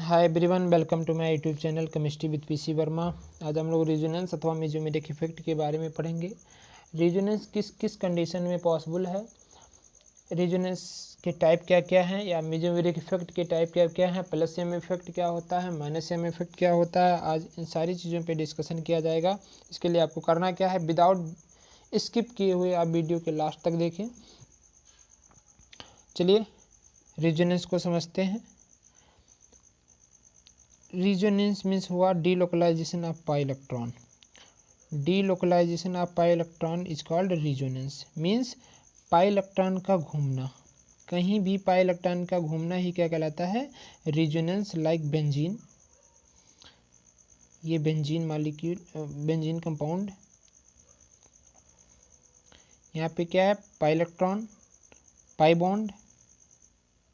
Hi everyone, welcome to my YouTube channel chemistry with PC Verma. आज हम लोग resonance अथवा मेसोमेरिक इफेक्ट के बारे में पढ़ेंगे। रेजोनेंस किस किस कंडीशन में पॉसिबल है, रेजोनेंस के टाइप क्या क्या हैं, या मेसोमेरिक इफेक्ट के टाइप क्या क्या हैं, प्लस एम इफेक्ट क्या होता है, माइनस एम इफेक्ट क्या होता है। आज इन सारी चीज़ों पे डिस्कशन किया जाएगा। इसके लिए आपको करना क्या है, विदाउट स्किप किए हुए आप वीडियो के लास्ट तक देखें। चलिए रेजोनेंस को समझते हैं। रेजोनेंस मीन्स हुआ delocalisation of pi electron. Delocalisation of pi electron is called resonance. Means pi electron का घूमना, कहीं भी पाई इलेक्ट्रॉन का घूमना ही क्या कहलाता है, रेजोनेंस। लाइक बेंजीन, ये बेंजीन मॉलिक्यूल, बेंजीन कंपाउंड, यहाँ पे क्या है, पाई इलेक्ट्रॉन, पाई बॉन्ड,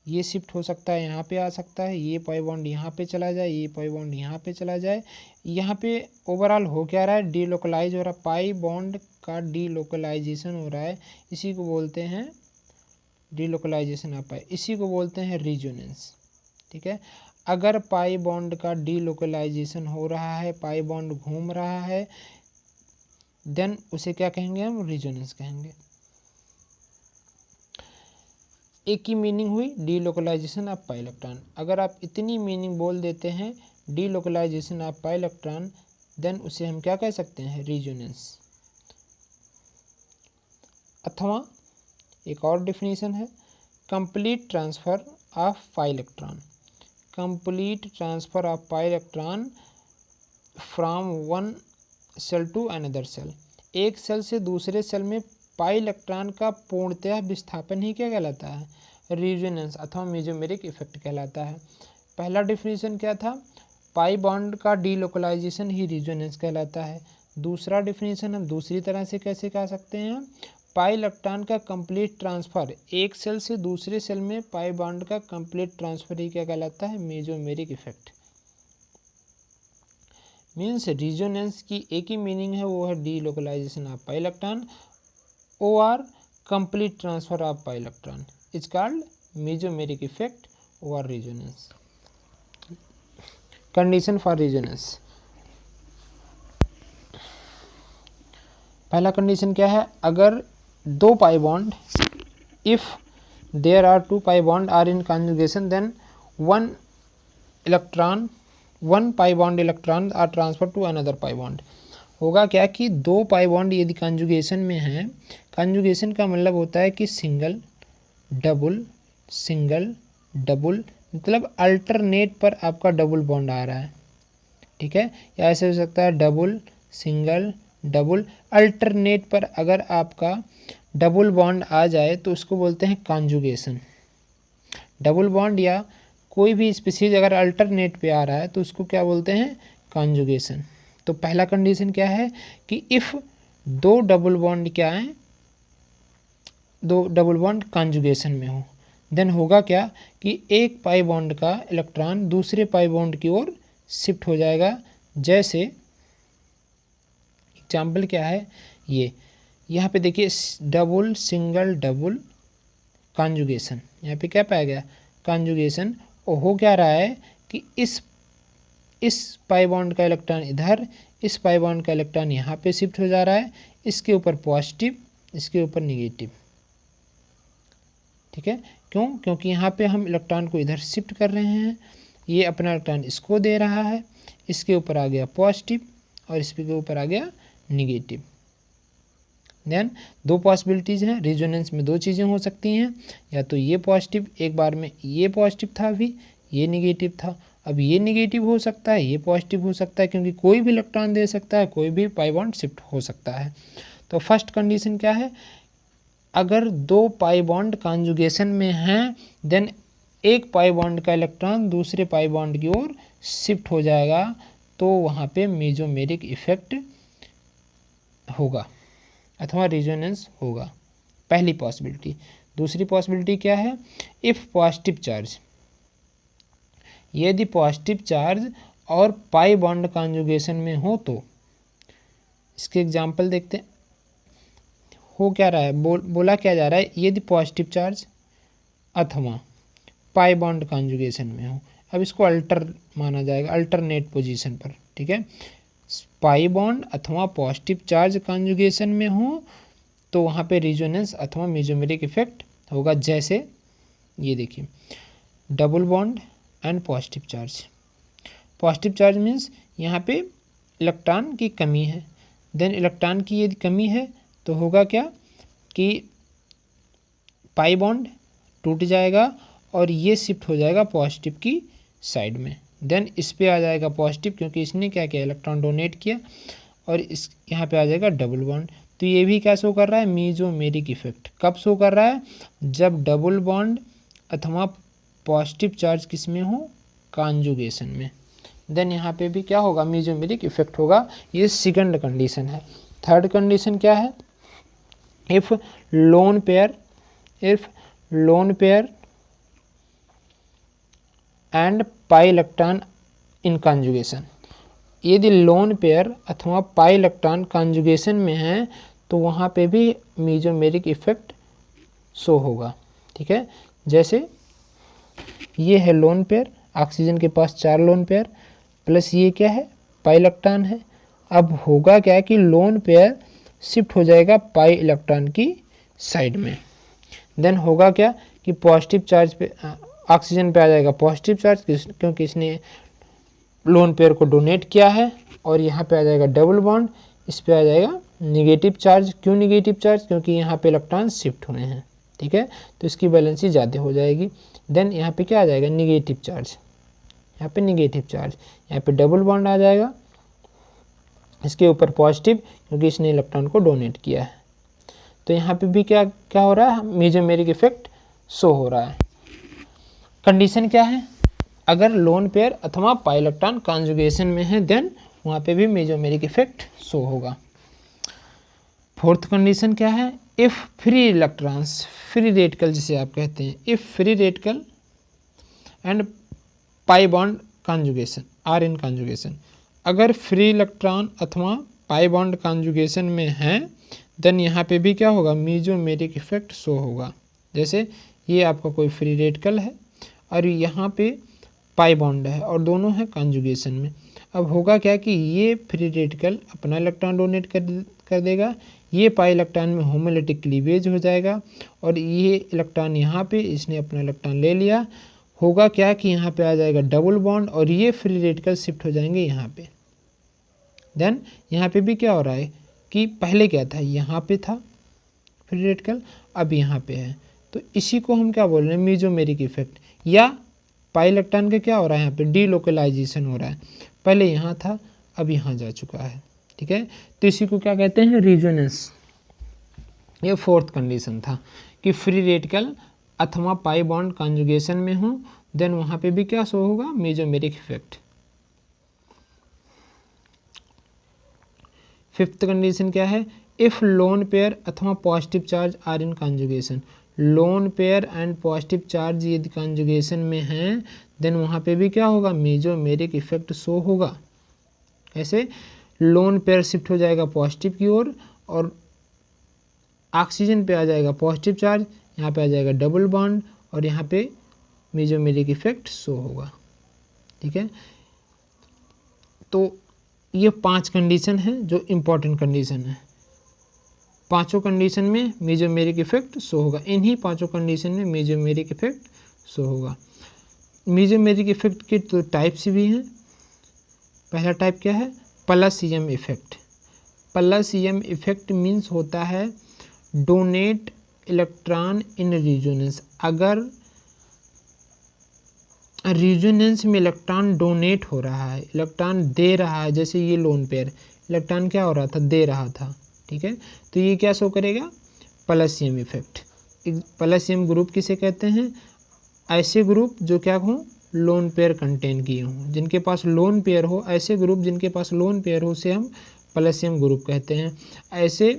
ये शिफ्ट हो सकता है, यहाँ पे आ सकता है, ये पाई बॉन्ड यहाँ पे चला जाए, ये पाई बॉन्ड यहाँ पे चला जाए। यहाँ पे ओवरऑल हो क्या रहा है, डीलोकलाइज हो रहा है, पाई बॉन्ड का डीलोकलाइजेशन हो रहा है। इसी को बोलते हैं डीलोकलाइजेशन ऑफ पाई, इसी को बोलते हैं रेजोनेंस। ठीक है, अगर पाई बॉन्ड का डीलोकलाइजेशन हो रहा है, पाई बॉन्ड घूम रहा है, देन उसे क्या कहेंगे, हम रेजोनेंस कहेंगे। एक ही मीनिंग हुई डीलोकलाइजेशन ऑफ पाई इलेक्ट्रॉन। अगर आप इतनी मीनिंग बोल देते हैं delocalisation of pi electron, then उसे हम क्या कह सकते हैं, रेजोनेंस। अथवा एक और डेफिनेशन है, complete transfer of pi electron. Complete transfer of pi electron from one cell to another cell. एक सेल से दूसरे सेल में पाई इलेक्ट्रॉन का पूर्णतः विस्थापन ही क्या कहलाता है, रेजोनेंस अथवा मेसोमेरिक इफेक्ट कहलाता है। पहला डिफिनीशन क्या था, पाई बॉन्ड का डीलोकलाइजेशन ही रेजोनेंस कहलाता है। दूसरा डिफिनीशन हम दूसरी तरह से कैसे कह सकते हैं, पाई इलेक्ट्रॉन का कंप्लीट ट्रांसफर, एक सेल से दूसरे सेल में पाई बॉन्ड का कंप्लीट ट्रांसफर ही क्या कहलाता है, मेसोमेरिक इफेक्ट। मीन्स रेजोनेंस की एक ही मीनिंग है, वो है delocalisation of pi electron or complete transfer of pi electron is called mesomeric effect or resonance. Condition for resonance, पहला कंडीशन क्या है, अगर दो pi bond, if there are two pi bond are in conjugation, then one pi bond electron are transfer to another pi bond. होगा क्या कि दो pi bond यदि कॉन्जुगेशन में हैं, कॉन्जुगेशन का मतलब होता है कि सिंगल डबल, मतलब अल्टरनेट पर आपका डबल बॉन्ड आ रहा है। ठीक है, या ऐसे हो सकता है डबल सिंगल डबल, अल्टरनेट पर अगर आपका डबल बॉन्ड आ जाए तो उसको बोलते हैं कॉन्जुगेशन। डबल बॉन्ड या कोई भी स्पीशीज अगर अल्टरनेट पे आ रहा है तो उसको क्या बोलते हैं, कॉन्जुगेशन। तो पहला कंडीशन क्या है कि इफ़ दो डबल बॉन्ड क्या है, दो डबल बॉन्ड कॉन्जुगेशन में हो, देन होगा क्या कि एक पाई बॉन्ड का इलेक्ट्रॉन दूसरे पाई बॉन्ड की ओर शिफ्ट हो जाएगा। जैसे एग्जाम्पल क्या है, ये यहाँ पे देखिए, डबल सिंगल डबल कॉन्जुगेशन, यहाँ पे क्या पाया गया, कॉन्जुगेशन। और हो क्या रहा है कि इस पाई बॉन्ड का इलेक्ट्रॉन इधर, इस पाई बॉन्ड का इलेक्ट्रॉन यहाँ पे शिफ्ट हो जा रहा है, इसके ऊपर पॉजिटिव, इसके ऊपर निगेटिव। ठीक है, क्यों, क्योंकि यहाँ पे हम इलेक्ट्रॉन को इधर शिफ्ट कर रहे हैं, ये अपना इलेक्ट्रॉन इसको दे रहा है, इसके ऊपर आ गया पॉजिटिव और इसके ऊपर आ गया निगेटिव। देन दो पॉसिबिलिटीज़ हैं, रेजोनेंस में दो चीज़ें हो सकती हैं, या तो ये पॉजिटिव, एक बार में ये पॉजिटिव था, अभी ये निगेटिव था, अब ये निगेटिव हो सकता है, ये पॉजिटिव हो सकता है, क्योंकि कोई भी इलेक्ट्रॉन दे सकता है, कोई भी पाई बॉन्ड शिफ्ट हो सकता है। तो फर्स्ट कंडीशन क्या है, अगर दो पाई बॉन्ड कॉन्जुगेशन में हैं, देन एक पाई बॉन्ड का इलेक्ट्रॉन दूसरे पाई बॉन्ड की ओर शिफ्ट हो जाएगा, तो वहाँ पे मेसोमेरिक इफेक्ट होगा अथवा रेजोनेंस होगा, पहली पॉसिबिलिटी। दूसरी पॉसिबिलिटी क्या है, इफ़ पॉजिटिव चार्ज, यदि पॉजिटिव चार्ज और पाई बॉन्ड कॉन्जुगेशन में हो तो, इसके एग्जांपल देखते हैं। हो क्या रहा है, बोला क्या जा रहा है, यदि पॉजिटिव चार्ज अथवा पाई बॉन्ड कॉन्जुगेशन में हो, अब इसको अल्टर माना जाएगा, अल्टरनेट पोजीशन पर, ठीक है। पाई बॉन्ड अथवा पॉजिटिव चार्ज कॉन्जुगेशन में हो तो वहाँ पे रिजोनेंस अथवा मेसोमेरिक इफेक्ट होगा। जैसे ये देखिए double bond and positive charge. Positive charge means यहाँ पे इलेक्ट्रॉन की कमी है, देन इलेक्ट्रॉन की यदि कमी है तो होगा क्या कि पाई बॉन्ड टूट जाएगा और ये शिफ्ट हो जाएगा पॉजिटिव की साइड में, देन इस पे आ जाएगा पॉजिटिव क्योंकि इसने क्या किया, इलेक्ट्रॉन डोनेट किया, और इस यहाँ पे आ जाएगा डबल बॉन्ड। तो ये भी क्या शो कर रहा है, मेसोमेरिक इफेक्ट। कब शो कर रहा है, जब डबल बॉन्ड अथवा पॉजिटिव चार्ज किस में हो, कॉन्जुगेशन में, देन यहाँ पे भी क्या होगा, मेसोमेरिक इफेक्ट होगा। ये सेकंड कंडीशन है। थर्ड कंडीशन क्या है, if lone pair and pi electron in conjugation. यदि लोन पेयर अथवा पाई इलेक्ट्रॉन कॉन्जुगेशन में है तो वहाँ पे भी मेसोमेरिक इफेक्ट शो होगा, ठीक है। जैसे ये है लोन पेयर, ऑक्सीजन के पास 4 लोन पेयर प्लस ये क्या है, पाई इलेक्ट्रॉन है। अब होगा क्या कि लोन पेयर शिफ्ट हो जाएगा पाई इलेक्ट्रॉन की साइड में, देन होगा क्या कि पॉजिटिव चार्ज पे ऑक्सीजन पे आ जाएगा पॉजिटिव चार्ज क्योंकि इसने लोन पेयर को डोनेट किया है, और यहाँ पे आ जाएगा डबल बॉन्ड, इस पे आ जाएगा निगेटिव चार्ज। क्यों निगेटिव चार्ज, क्योंकि यहाँ पे इलेक्ट्रॉन शिफ्ट हुए हैं, ठीक है, तो इसकी वैलेंसी ज़्यादा हो जाएगी। देन यहाँ पे क्या आ जाएगा, निगेटिव चार्ज, यहाँ पे निगेटिव चार्ज, यहाँ पे डबल बॉन्ड आ जाएगा, इसके ऊपर पॉजिटिव क्योंकि इसने इलेक्ट्रॉन को डोनेट किया है। तो यहाँ पे भी क्या क्या हो रहा है, मेसोमेरिक इफेक्ट शो हो रहा है। कंडीशन क्या है, अगर लोन पेयर अथवा पाई इलेक्ट्रॉन कॉन्जुगेशन में है देन वहाँ पे भी मेसोमेरिक इफेक्ट शो होगा। फोर्थ कंडीशन क्या है, if free electrons, free radical जिसे आप कहते हैं, if free radical and pi bond conjugation are in conjugation. अगर फ्री इलेक्ट्रॉन अथवा पाई बॉन्ड कॉन्जुगेशन में है देन यहाँ पे भी क्या होगा, मेसोमेरिक इफेक्ट शो होगा। जैसे ये आपका कोई फ्री रेडिकल है और यहाँ पे पाई बॉन्ड है और दोनों हैं कॉन्जुगेशन में। अब होगा क्या कि ये फ्री रेडिकल अपना इलेक्ट्रॉन डोनेट कर देगा, ये पाई इलेक्ट्रॉन में होमोलिटिक क्लीवेज हो जाएगा, और ये इलेक्ट्रॉन यहाँ पे इसने अपना इलेक्ट्रॉन ले लिया। होगा क्या कि यहाँ पे आ जाएगा डबल बॉन्ड और ये फ्री रेडिकल शिफ्ट हो जाएंगे यहाँ पे। देन यहाँ पे भी क्या हो रहा है कि पहले क्या था, यहाँ पे था फ्री रेडिकल, अब यहाँ पे है, तो इसी को हम क्या बोल रहे हैं, मेसोमेरिक इफेक्ट। या पाई इलेक्ट्रॉन का क्या हो रहा है, यहाँ पे डीलोकलाइजेशन हो रहा है, पहले यहाँ था अब यहाँ जा चुका है, ठीक है। तो इसी को क्या कहते हैं, रिजोनेंस। ये फोर्थ कंडीशन था कि फ्री रेडिकल अथवा पाई बॉन्ड कॉन्जुगेशन में हो देन वहाँ पे भी क्या शो होगा, मेसोमेरिक इफेक्ट। फिफ्थ कंडीशन क्या है, इफ़ लोन पेयर अथवा positive charge are in conjugation. Lone pair and positive charge यदि कॉन्जुगेशन में हैं देन वहाँ पे भी क्या होगा, मेसोमेरिक इफेक्ट शो होगा। ऐसे लोन पेयर शिफ्ट हो जाएगा पॉजिटिव की ओर और ऑक्सीजन पे आ जाएगा पॉजिटिव चार्ज, यहाँ पे आ जाएगा डबल बॉन्ड और यहाँ पे मेसोमेरिक इफेक्ट शो होगा, ठीक है। तो ये 5 कंडीशन है जो इम्पोर्टेंट कंडीशन है। पांचों कंडीशन में मेसोमेरिक इफेक्ट शो होगा, इन्हीं पांचों कंडीशन में मेसोमेरिक इफेक्ट शो होगा। मेसोमेरिक इफेक्ट के तो टाइप्स भी हैं। पहला टाइप क्या है, प्लसियम इफेक्ट। प्लसियम इफेक्ट मीन्स होता है डोनेट इलेक्ट्रॉन इन रिजोनेंस। अगर रिजोनेंस में इलेक्ट्रॉन डोनेट हो रहा है, इलेक्ट्रॉन दे रहा है, जैसे ये लोन पेयर इलेक्ट्रॉन क्या हो रहा था, दे रहा था, ठीक है, तो ये क्या शो करेगा, प्लसियम इफेक्ट। प्लसियम ग्रुप किसे कहते हैं, ऐसे ग्रुप जो क्या हों, लोन पेयर कंटेन किए हों, जिनके पास लोन पेयर हो, ऐसे ग्रुप जिनके पास लोन पेयर हो उसे हम प्लसियम ग्रुप कहते हैं। ऐसे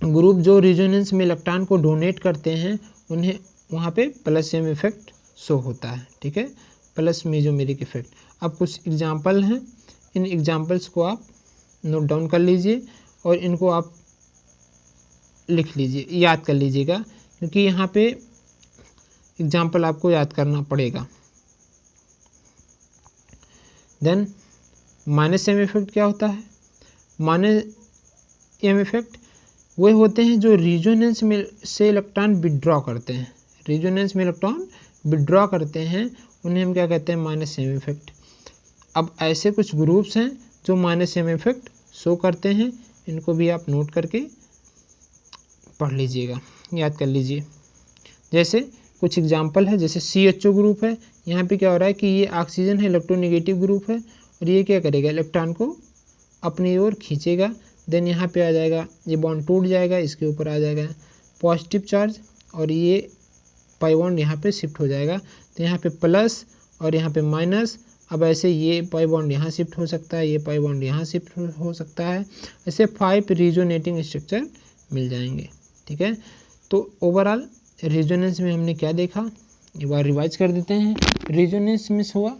ग्रुप जो रिजोनेंस में इलेक्ट्रॉन को डोनेट करते हैं उन्हें वहाँ पे प्लसियम इफेक्ट शो होता है, ठीक है, प्लस मेसोमेरिक इफेक्ट। अब कुछ एग्जांपल हैं, इन एग्जांपल्स को आप नोट डाउन कर लीजिए और इनको आप लिख लीजिए, याद कर लीजिएगा, क्योंकि यहाँ पे एग्जाम्पल आपको याद करना पड़ेगा। देन माइनस एम इफेक्ट क्या होता है? माइनस एम इफेक्ट वे होते हैं जो रिजोनेंस में से इलेक्ट्रॉन विड्रॉ करते हैं। रिजोनेंस में इलेक्ट्रॉन विड्रॉ करते हैं, उन्हें हम क्या कहते हैं? Minus M effect. अब ऐसे कुछ ग्रुप्स हैं जो माइनस एम इफेक्ट शो करते हैं, इनको भी आप नोट करके पढ़ लीजिएगा, याद कर लीजिए। जैसे कुछ एग्जांपल है, जैसे CHO ग्रुप है, यहाँ पे क्या हो रहा है कि ये ऑक्सीजन है, इलेक्ट्रोनेगेटिव ग्रुप है, और ये क्या करेगा? इलेक्ट्रॉन को अपनी ओर खींचेगा। देन यहाँ पे आ जाएगा, ये बॉन्ड टूट जाएगा, इसके ऊपर आ जाएगा पॉजिटिव चार्ज, और ये पाई बॉन्ड यहाँ पे शिफ्ट हो जाएगा। तो यहाँ पे प्लस और यहाँ पे माइनस। अब ऐसे ये पाई बॉन्ड यहाँ शिफ्ट हो सकता है, ये पाई बॉन्ड यहाँ शिफ्ट हो सकता है। ऐसे 5 रिजोनेटिंग स्ट्रक्चर मिल जाएंगे। ठीक है, तो ओवरऑल रेजोनेंस में हमने क्या देखा, एक बार रिवाइज कर देते हैं। रेजोनेंस में हुआ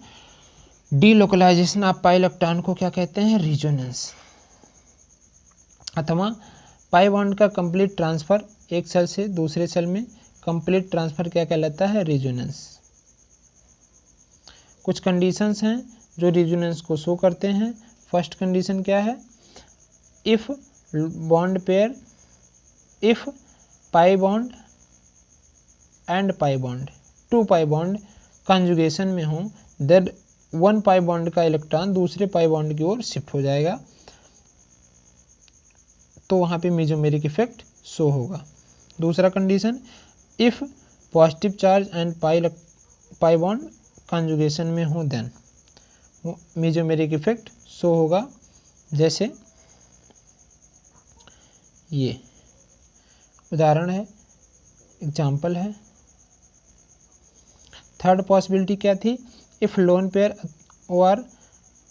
डीलोकलाइजेशन ऑफ पाई इलेक्ट्रॉन को क्या कहते हैं? रेजोनेंस। अथवा पाई बॉन्ड का कंप्लीट ट्रांसफर एक सेल से दूसरे सेल में, कंप्लीट ट्रांसफर क्या कहलाता है? रेजोनेंस। कुछ कंडीशंस हैं जो रेजोनेंस को शो करते हैं। फर्स्ट कंडीशन क्या है? If bond pair, if pi bond and pi bond, 2 pi bond conjugation में हो, देन 1 पाई बॉन्ड का इलेक्ट्रॉन दूसरे पाई बॉन्ड की ओर शिफ्ट हो जाएगा, तो वहाँ पे मेसोमेरिक इफेक्ट शो होगा। दूसरा condition, if positive charge and pi bond conjugation में हो, देन मेसोमेरिक इफेक्ट शो होगा। जैसे ये उदाहरण है, एग्जाम्पल है। थर्ड पॉसिबिलिटी क्या थी? इफ लोन पेयर और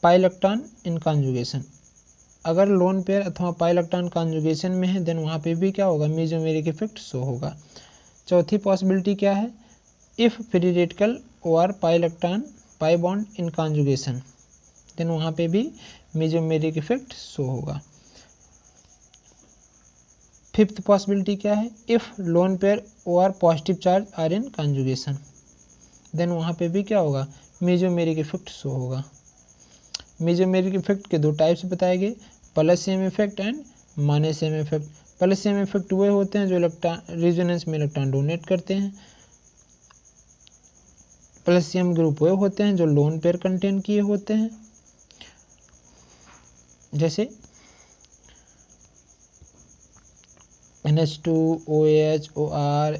पाई इलेक्ट्रॉन इन कंजुगेशन, अगर लोन पेयर अथवा पाई इलेक्ट्रॉन कंजुगेशन में है, देन वहाँ पे भी क्या होगा? मेसोमेरिक इफेक्ट शो होगा। चौथी पॉसिबिलिटी क्या है? इफ फ्री रेडिकल और pi electron pi bond in conjugation, then वहाँ पे भी मेसोमेरिक इफेक्ट शो होगा। फिफ्थ पॉसिबिलिटी क्या है? इफ लोन पेयर और positive charge are in conjugation, then वहाँ पे भी क्या होगा? मेसोमेरिक इफेक्ट शो होगा। मेसोमेरिक इफेक्ट के 2 टाइप्स बताए गए, plus M effect and minus M effect. Plus M effect वे होते हैं जो इलेक्ट्रॉन रेजोनेंस में इलेक्ट्रॉन डोनेट करते हैं। प्लस एम ग्रुप वे होते हैं जो लोन पेयर कंटेन किए होते हैं। जैसे NH2, OH, OR,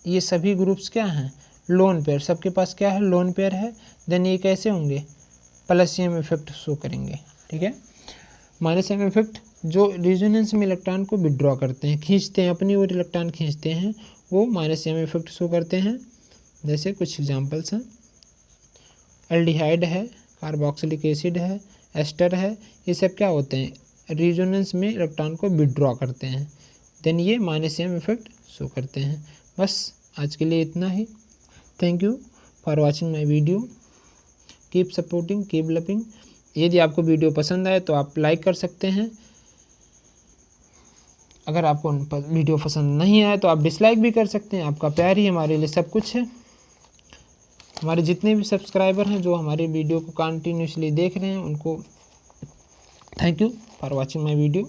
ये सभी ग्रुप्स क्या हैं? Lone pair. सबके पास क्या है? लोन पेयर है। देन ये कैसे होंगे? प्लस एम इफेक्ट शो करेंगे। ठीक है, माइनस एम इफेक्ट जो रेजोनेंस में इलेक्ट्रॉन को विड्रॉ करते हैं, खींचते हैं, अपनी ओर इलेक्ट्रॉन खींचते हैं, वो माइनस एम इफेक्ट शो करते हैं। जैसे कुछ एग्जांपल्स हैं, एल्डिहाइड है, कार्बोक्सिलिक एसिड है, एस्टर है, ये सब क्या होते हैं? रेजोनेंस में इलेक्ट्रॉन को विड्रॉ करते हैं, देन ये माइनस एम इफेक्ट शो करते हैं। बस आज के लिए इतना ही। Thank you for watching my video. Keep supporting, keep loving. यदि आपको वीडियो पसंद आए तो आप लाइक कर सकते हैं। अगर आपको वीडियो पसंद नहीं आए तो आप डिसलाइक भी कर सकते हैं। आपका प्यार ही हमारे लिए सब कुछ है। हमारे जितने भी सब्सक्राइबर हैं जो हमारे वीडियो को कंटिन्यूसली देख रहे हैं, उनको thank you for watching my video.